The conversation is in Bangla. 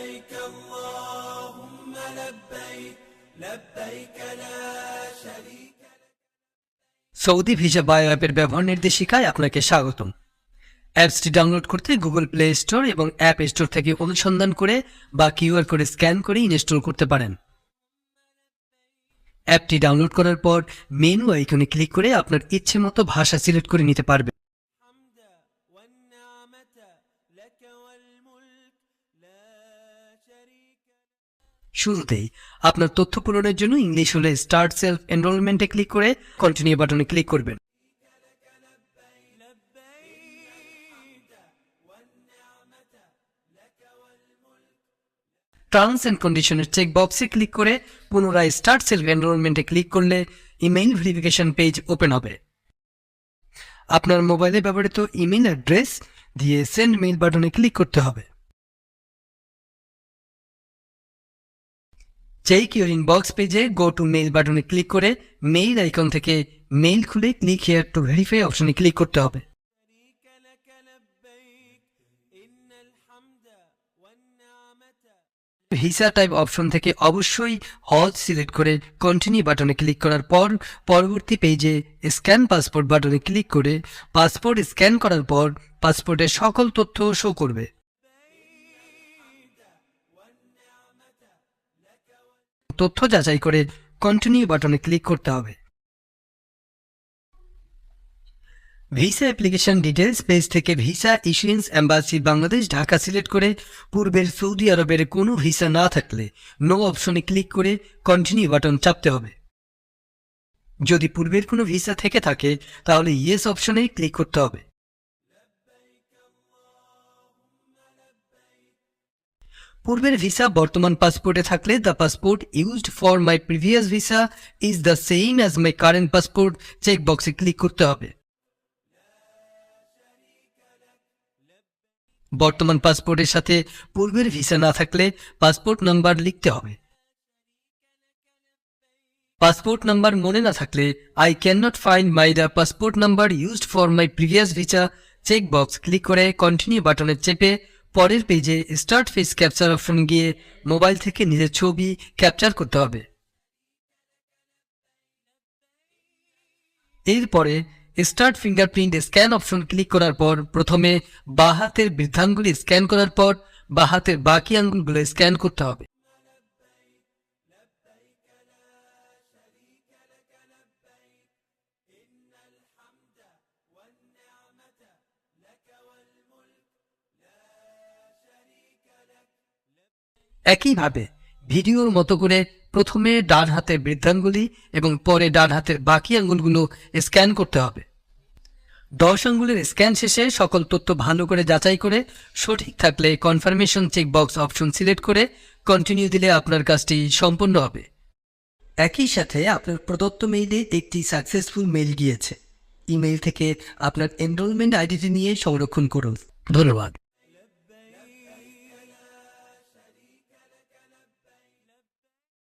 لبيك اللهم لبيك لبيك لا شريك সৌদি ভিসা বায়ো অ্যাপের ব্যবহার নির্দেশিকায় আপনাকে স্বাগতম। অ্যাপসটি ডাউনলোড করতে গুগল প্লে স্টোর এবং অ্যাপ স্টোর থেকে অনুসন্ধান করে বা কিউআর কোড স্ক্যান করে ইনস্টল করতে পারেন। অ্যাপটি ডাউনলোড করার পর মেনু আইকনে ক্লিক করে আপনার ইচ্ছে মতো ভাষা সিলেক্ট করে নিতে পারবেন। الحمد والنعمة لك والملك لا شريك শুরুতেই আপনার তথ্য পূরণের জন্য ইংলিশ হলে স্টার্ট সেলফ এনরোলমেন্টে ক্লিক করে কন্টিনিউ বাটনে ক্লিক করবেন। টার্মস অ্যান্ড কন্ডিশনের চেক বক্সে ক্লিক করে পুনরায় স্টার্ট সেলফ এনরোলমেন্টে ক্লিক করলে ইমেইল ভেরিফিকেশন পেজ ওপেন হবে। আপনার মোবাইলে ব্যবহৃত ইমেইল অ্যাড্রেস দিয়ে সেন্ড মেইল বাটনে ক্লিক করতে হবে। চেক ইউর ইনবক্স পেজে গো টু মেইল বাটনে ক্লিক করে মেইল আইকন থেকে মেইল খুলে ক্লিক হিয়ার টু ভেরিফাই অপশনে ক্লিক করতে হবে। لك لبيك إن الحمد والنعمة ভিসা টাইপ অপশন থেকে অবশ্যই হজ সিলেক্ট করে কন্টিনিউ বাটনে ক্লিক করার পর পরবর্তী পেজে স্ক্যান পাসপোর্ট বাটনে ক্লিক করে পাসপোর্ট স্ক্যান করার পর পাসপোর্টের সকল তথ্য শো করবে। তথ্য যাচাই করে কন্টিনিউ বাটনে ক্লিক করতে হবে। ভিসা অ্যাপ্লিকেশন ডিটেলস পেজ থেকে visa issuance embassy Bangladesh Dhaka select করে পূর্বের সৌদি আরবের কোনো ভিসা না থাকলে নো অপশনে ক্লিক করে কন্টিনিউ বাটন চাপতে হবে। যদি পূর্বের কোনো ভিসা থেকে থাকে তাহলে ইয়েস অপশনে ক্লিক করতে হবে। পূর্বের ভিসা বর্তমান পাসপোর্টে থাকলে the passport used for my previous visa is the same as my current passport check বক্সে ক্লিক করতে হবে। বর্তমান পাসপোর্টের সাথে পূর্বের ভিসা না থাকলে পাসপোর্ট নাম্বার লিখতে হবে। পাসপোর্ট নাম্বার মনে না থাকলে I can not find my the passport number used for my previous visa check box click করে কন্টিনিউ বাটনে চেপে পরের পেজে স্টার্ট ফেস ক্যাপচার অপশন গিয়ে মোবাইল থেকে নিজের ছবি ক্যাপচার করতে হবে। এরপরে start fingerprint scan option click করার পর প্রথমে বাঁ হাতের বৃদ্ধাঙ্গুলি স্ক্যান করার পর বাঁ হাতের বাকি আঙ্গুলগুলো স্ক্যান করতে হবে। একইভাবে ভিডিওর মতো করে প্রথমে ডান হাতের বৃদ্ধাঙ্গুলি এবং পরে ডান হাতের বাকি আঙ্গুলগুলো স্ক্যান করতে হবে। 10 আঙ্গুলের স্ক্যান শেষে সকল তথ্য ভালো করে যাচাই করে সঠিক থাকলে confirmation check box option select করে কন্টিনিউ দিলে আপনার কাজটি সম্পন্ন হবে। একই সাথে আপনার প্রদত্ত মেইলে একটি সাকসেসফুল মেইল গিয়েছে। ইমেইল থেকে আপনার এনরোলমেন্ট আইডিটি নিয়ে সংরক্ষণ করুন। ধন্যবাদ।